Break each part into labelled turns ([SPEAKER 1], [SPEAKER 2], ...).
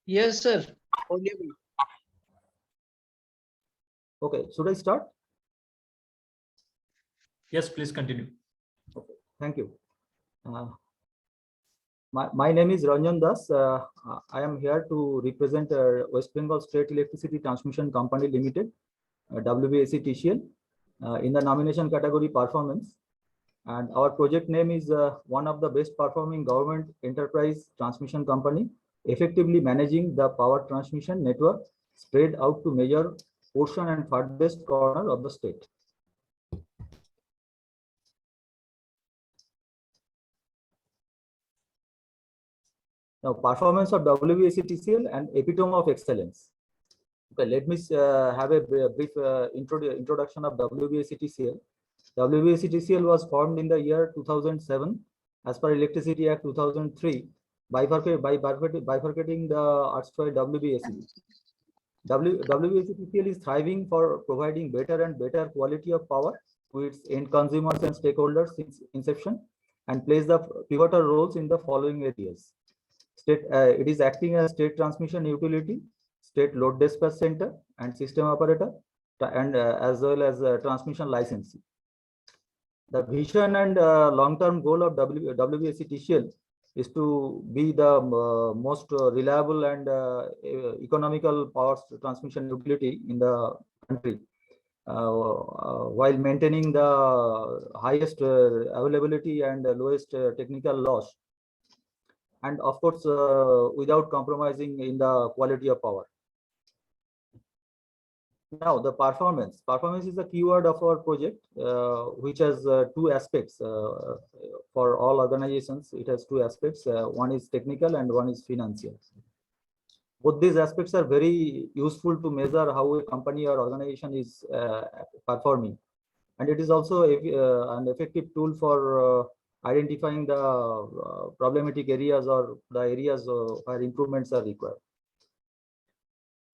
[SPEAKER 1] Yes, sir. Audible.
[SPEAKER 2] Okay, should I start?
[SPEAKER 3] Yes, please continue.
[SPEAKER 2] Okay, thank you. My name is Ranjan Das. I am here to represent West Bengal State Electricity Transmission Company Limited, WBSC TCL, in the nomination category performance. And our project name is one of the best performing government enterprise transmission company, effectively managing the power transmission network spread out to major portion and furthest corner of the state. Now, performance of WBSC-TCL and epitome of excellence. Okay, let me have a brief introduction of WBSC-TCL. WBSC-TCL was formed in the year 2007 as per Electricity Act 2003, bifurcating the erstwhile WBSC. WBSC-TCL is thriving for providing better and better quality of power to its end consumers and stakeholders since inception, and plays the pivotal roles in the following areas. It is acting as state transmission utility, state load dispatch center, and system operator, and as well as transmission licensing. The vision and long-term goal of WBSC-TCL is to be the most reliable and economical power transmission utility in the country, while maintaining the highest availability and lowest technical loss, and of course without compromising in the quality of power. Now, the performance. Performance is the keyword of our project, which has two aspects. For all organizations, it has two aspects. One is technical and one is financial. Both these aspects are very useful to measure how a company or organization is performing. And it is also an effective tool for identifying the problematic areas or the areas where improvements are required.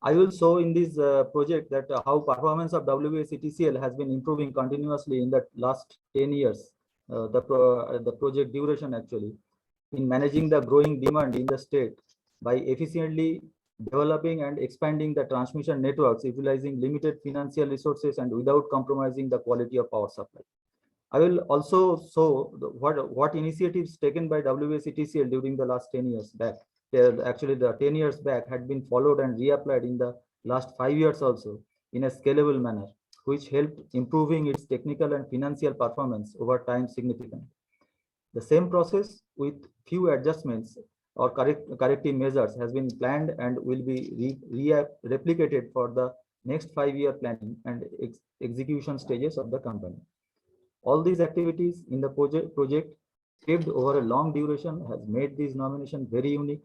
[SPEAKER 2] I will show in this project that how performance of WBSC-TCL has been improving continuously in the last 10 years, the project duration actually, in managing the growing demand in the state by efficiently developing and expanding the transmission networks, utilizing limited financial resources and without compromising the quality of power supply. I will also show what initiatives taken by WBSC-TCL during the last 10 years back. Actually, the 10 years back had been followed and reapplied in the last 5 years also in a scalable manner, which helped improving its technical and financial performance over time significantly. The same process with few adjustments or corrective measures has been planned and will be replicated for the next 5-year planning and execution stages of the company. All these activities in the project kept over a long duration has made this nomination very unique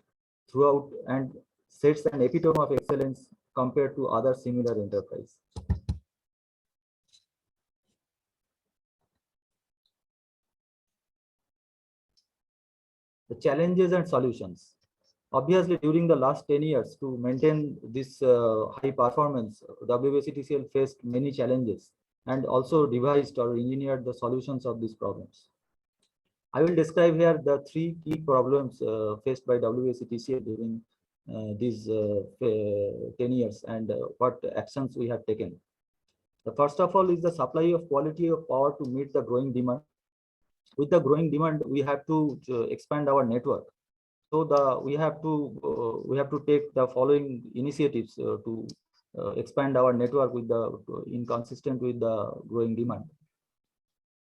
[SPEAKER 2] throughout and sets an epitome of excellence compared to other similar enterprise. The challenges and solutions. Obviously, during the last 10 years, to maintain this high performance, WBSC-TCL faced many challenges and also devised or engineered the solutions of these problems. I will describe here the 3 key problems faced by WBSC-TCL during these 10 years and what actions we have taken. The first of all is the supply of quality of power to meet the growing demand. With the growing demand, we have to expand our network. So we have to take the following initiatives to expand our network with inconsistent with the growing demand.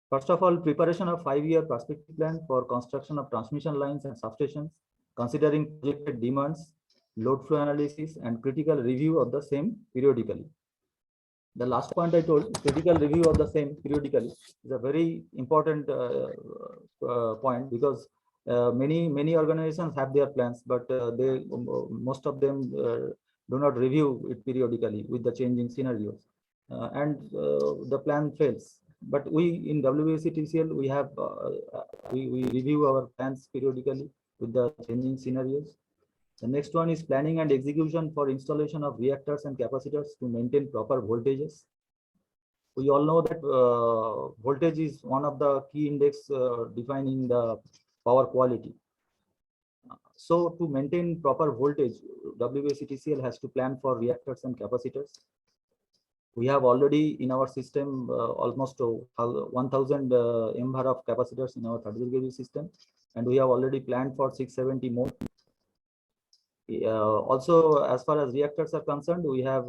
[SPEAKER 2] First of all, preparation of 5-year perspective plan for construction of transmission lines and substations, considering projected demands, load flow analysis, and critical review of the same periodically. The last point I told, critical review of the same periodically, is a very important point, because many organizations have their plans, but most of them do not review it periodically with the changing scenarios, and the plan fails. But we in WBSC-TCL, we have we review our plans periodically with the changing scenarios. The next one is planning and execution for installation of reactors and capacitors to maintain proper voltages. We all know that voltage is one of the key index defining the power quality. So to maintain proper voltage, WBSETCL has to plan for reactors and capacitors. We have already in our system almost 1000 mVAR of capacitors in our 33 kV system, and we have already planned for 670 more. Also, as far as reactors are concerned, we have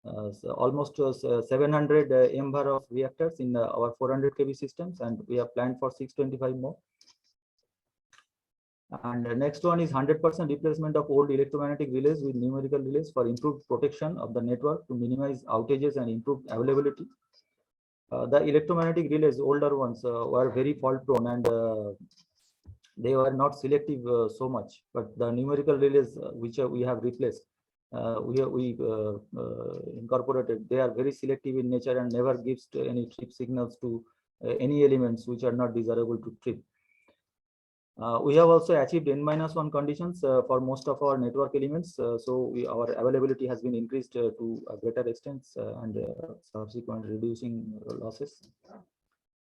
[SPEAKER 2] almost 700 mVAR of reactors in our 400 kV systems, and we have planned for 625 more. And the next one is 100% replacement of old electromagnetic relays with numerical relays for improved protection of the network to minimize outages and improve availability. The electromagnetic relays, older ones, were very fault prone, and they were not selective so much. But the numerical relays, which we have replaced, we incorporated, they are very selective in nature and never gives any trip signals to any elements which are not desirable to trip. We have also achieved N-1 conditions for most of our network elements. So our availability has been increased to a greater extent and subsequent reducing losses.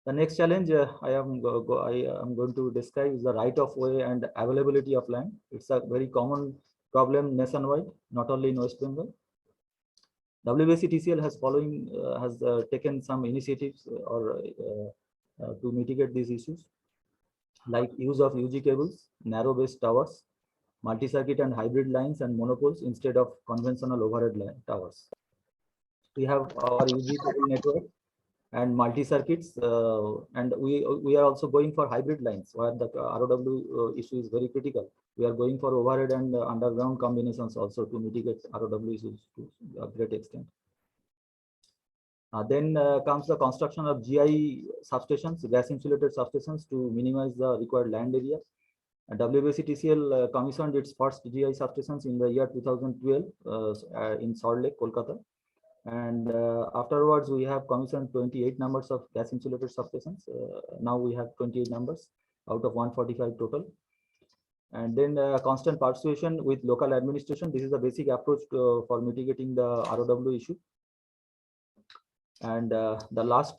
[SPEAKER 2] The next challenge I am going to describe is the right of way and availability of land. It's a very common problem nationwide, not only in West Bengal. WBSETCL has taken some initiatives to mitigate these issues, like use of UG cables, narrow-based towers, multi-circuit and hybrid lines and monopoles instead of conventional overhead towers. We have our UG cable network and multi-circuits, and we are also going for hybrid lines where the ROW issue is very critical. We are going for overhead and underground combinations also to mitigate ROW issues to a great extent. Then comes the construction of GI substations, gas insulated substations, to minimize the required land area. WBSETCL commissioned its first GI substations in the year 2012 in Salt Lake, Kolkata. And afterwards, we have commissioned 28 numbers of gas insulated substations. Now we have 28 numbers out of 145 total. And then constant participation with local administration. This is the basic approach for mitigating the ROW issue. And the last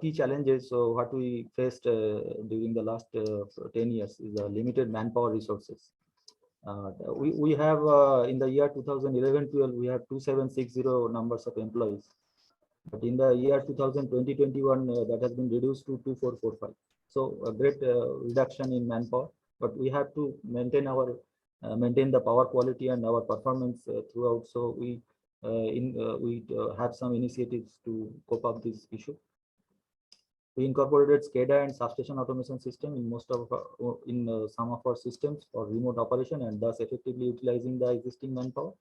[SPEAKER 2] key challenges, so what we faced during the last 10 years is limited manpower resources. We have in the year 2011-12, we have 2760 numbers of employees. But in the year 2020-21, that has been reduced to 2445. So a great reduction in manpower, but we have to maintain the power quality and our performance throughout. So we have some initiatives to cope up this issue. We incorporated SCADA and substation automation system in some of our systems for remote operation, and thus effectively utilizing the existing manpower.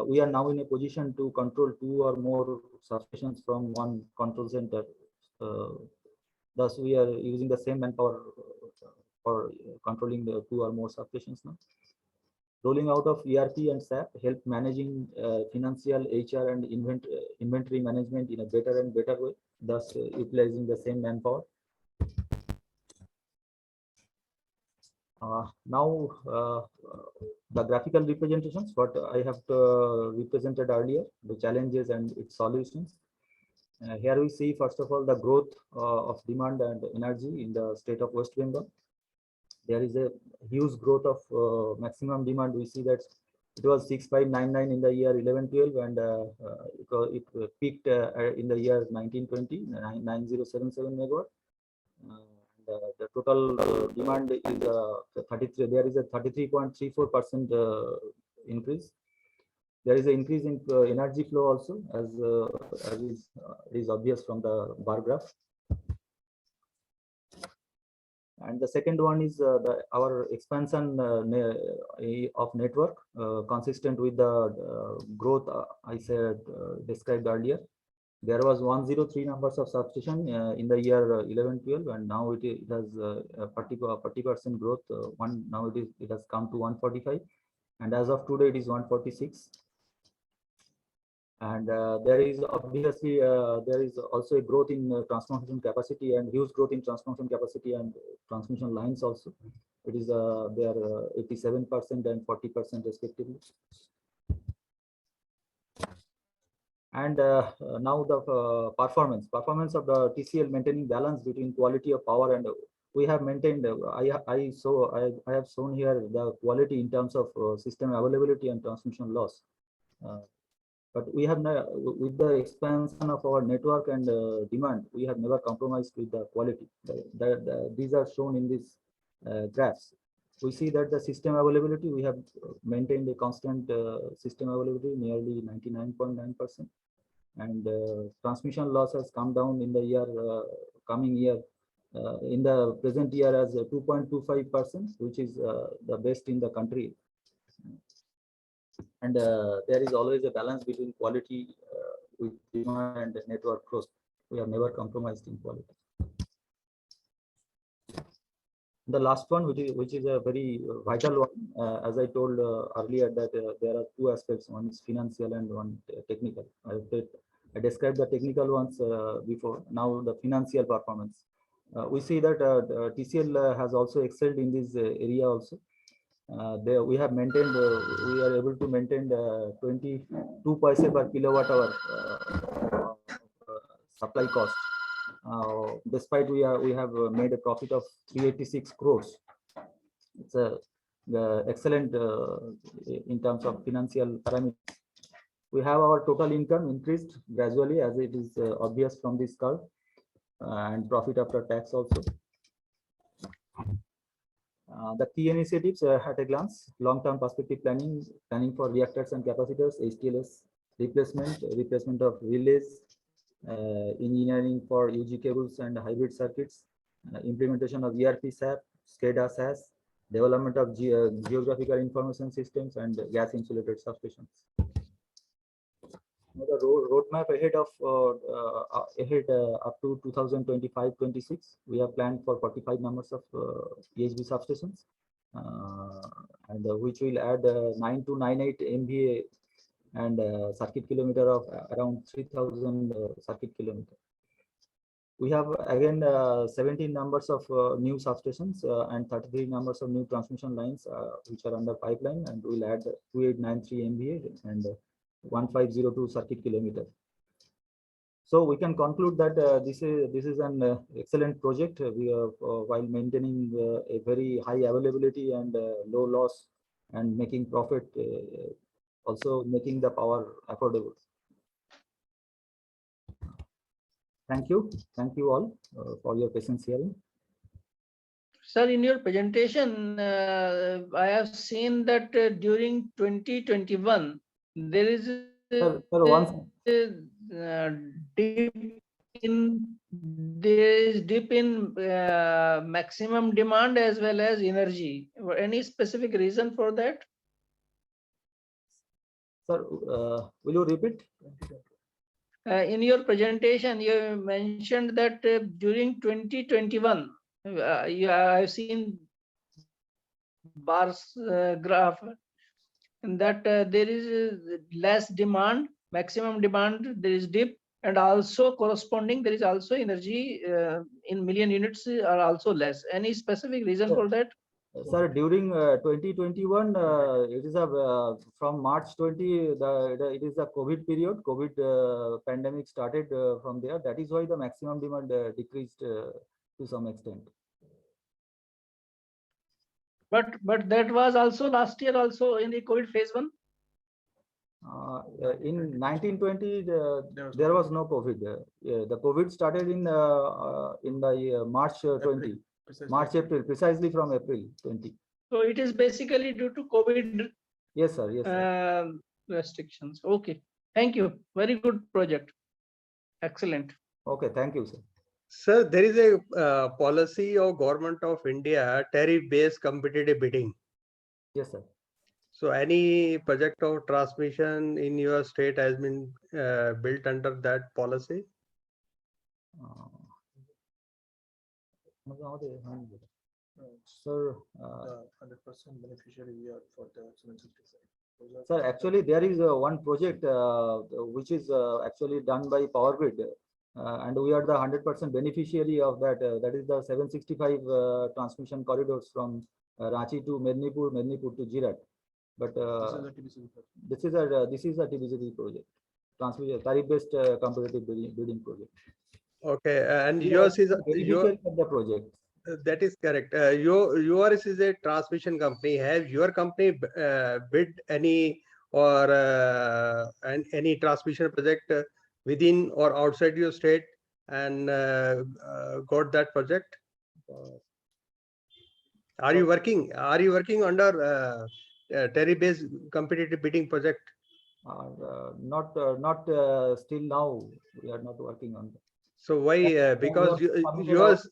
[SPEAKER 2] We are now in a position to control 2 or more substations from one control center. Thus, we are using the same manpower for controlling the 2 or more substations now. Rolling out of ERP and SAP help managing financial, HR, and inventory management in a better and better way, thus utilizing the same manpower. Now, the graphical representations, what I have represented earlier, the challenges and its solutions. Here we see, first of all, the growth of demand and energy in the state of West Bengal. There is a huge growth of maximum demand. We see that it was 6599 in the year 11-12, and it peaked in the year 1920, 9077 megawatt. The total demand is 33. There is a 33.34% increase. There is an increase in energy flow also, as is obvious from the bar graph. And the second one is our expansion of network, consistent with the growth I described earlier. There was 103 numbers of substation in the year 11-12, and now it has 40% growth. Now it has come to 145, and as of today it is 146. And there is obviously there is also a growth in transmission capacity, and huge growth in transmission capacity and transmission lines also. It is they are 87% and 40% respectively. And now the performance of the TCL, maintaining balance between quality of power and we have maintained. I have shown here the quality in terms of system availability and transmission loss. But we have with the expansion of our network and demand, we have never compromised with the quality. These are shown in these graphs. We see that the system availability, we have maintained a constant system availability nearly 99.9%, and transmission loss has come down in the year coming year in the present year as 2.25%, which is the best in the country. And there is always a balance between quality with demand and network growth. We have never compromised in quality. The last one, which is a very vital one, as I told earlier, that there are two aspects. One is financial and one technical. I described the technical ones before. Now the financial performance. We see that TCL has also excelled in this area also. There we have maintained, we are able to maintain 22 paise per kilowatt hour supply cost. Despite we have made a profit of 386 crores. It's a excellent in terms of financial parameters. We have our total income increased gradually, as it is obvious from this curve, and profit after tax also. The key initiatives at a glance: long-term perspective planning for reactors and capacitors, HTLS replacement of relays, engineering for UG cables and hybrid circuits, implementation of ERP SAP, SCADA SAS, development of geographical information systems, and gas insulated substations. The roadmap ahead of up to 2025-26, we have planned for 45 numbers of PHB substations, and which will add 9298 MVA and circuit kilometer of around 3000 circuit kilometer. We have again 17 numbers of new substations and 33 numbers of new transmission lines which are under pipeline, and we'll add 2893 MVA and 1502 circuit kilometer. So we can conclude that this is an excellent project. We are while maintaining a very high availability and low loss, and making profit, also making the power affordable. Thank you all for your patience hearing.
[SPEAKER 1] Sir, in your presentation, I have seen that during 2021, there is
[SPEAKER 2] Sir,
[SPEAKER 1] dip in maximum demand as well as energy. Any specific reason for that?
[SPEAKER 2] Sir, will you repeat?
[SPEAKER 1] In your presentation, you mentioned that during 2021, I have seen bars graph, and that there is less demand, maximum demand, there is dip, and also corresponding there is also energy in million units are also less. Any specific reason for that?
[SPEAKER 2] Sir, during 2021, it is a from March 20, it is a COVID period. COVID pandemic started from there. That is why the maximum demand decreased to some extent.
[SPEAKER 1] But that was also last year, also in the COVID phase 1.
[SPEAKER 2] In 1920, there was no COVID. The COVID started in the March 20. March, April, precisely from April 20.
[SPEAKER 1] So it is basically due to COVID.
[SPEAKER 2] Yes, sir. Yes, sir.
[SPEAKER 1] Restrictions. Okay. Thank you. Very good project. Excellent.
[SPEAKER 2] Okay. Thank you, sir.
[SPEAKER 3] Sir, there is a policy of Government of India, tariff-based competitive bidding.
[SPEAKER 2] Yes, sir.
[SPEAKER 3] So any project of transmission in your state has been built under that policy?
[SPEAKER 2] Sir,
[SPEAKER 4] 100% beneficiary we are for the 765.
[SPEAKER 2] Sir, actually there is one project which is actually done by Power Grid, and we are the 100% beneficiary of that. That is the 765 transmission corridors from Ranchi to Mednipur, Mednipur to Jirat. But this is a TBCB project, transmission tariff-based competitive bidding project.
[SPEAKER 3] Okay, and yours is
[SPEAKER 2] beneficiary of the project.
[SPEAKER 3] That is correct. Yours is a transmission company. Have your company bid any or any transmission project within or outside your state and got that project? Are you working? Are you working under tariff-based competitive bidding project?
[SPEAKER 2] Not still now. We are not working on that.
[SPEAKER 3] So why? Because yours.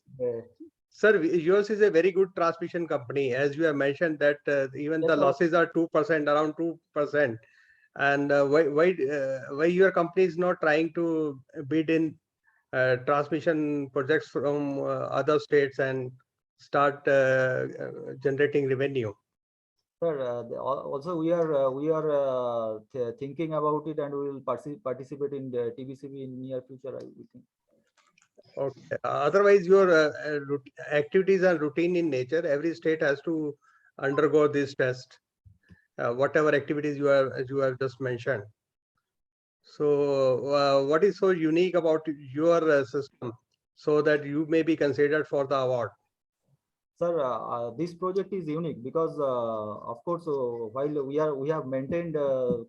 [SPEAKER 3] Sir, yours is a very good transmission company. As you have mentioned that even
[SPEAKER 2] Yes,
[SPEAKER 3] the
[SPEAKER 2] sir.
[SPEAKER 3] losses are 2%, around 2%. And why your company is not trying to bid in transmission projects from other states and start generating revenue?
[SPEAKER 2] Sir, also we are thinking about it, and we will participate in the TBCB in near future, I think.
[SPEAKER 3] Okay. Otherwise, your activities are routine in nature. Every state has to undergo this test, whatever activities you have just mentioned. So, what is so unique about your system, so that you may be considered for the award?
[SPEAKER 2] Sir, this project is unique because, of course, while we have maintained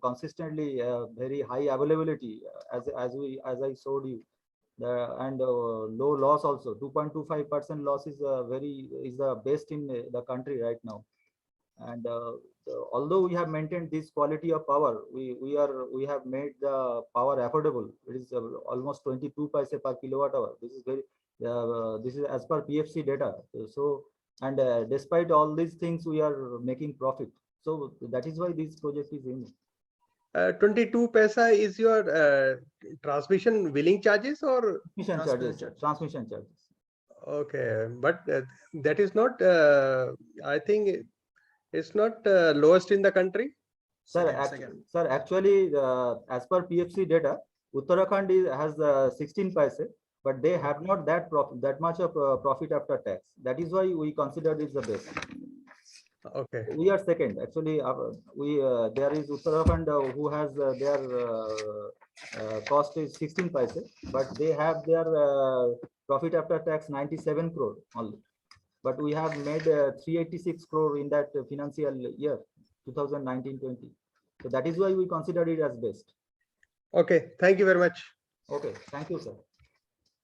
[SPEAKER 2] consistently very high availability, as I showed you, and low loss also. 2.25% loss is the best in the country right now. And although we have maintained this quality of power, we have made the power affordable. It is almost 22 paise per kilowatt hour. This is as per PFC data. So, and despite all these things, we are making profit. So that is why this project is unique.
[SPEAKER 3] 22 paisa is your transmission billing charges or
[SPEAKER 2] Transmission charges.
[SPEAKER 3] okay, but that is not I think it's not lowest in the country.
[SPEAKER 2] Sir, actually, as per PFC data, Uttarakhand has 16 paise, but they have not that much of profit after tax. That is why we consider this the best.
[SPEAKER 3] Okay.
[SPEAKER 2] We are second. Actually, there is Uttarakhand who has their cost is 16 paise, but they have their profit after tax 97 crore only. But we have made 386 crore in that financial year 2019-20. So that is why we consider it as best.
[SPEAKER 3] Okay. Thank you very much.
[SPEAKER 2] Okay. Thank you, sir.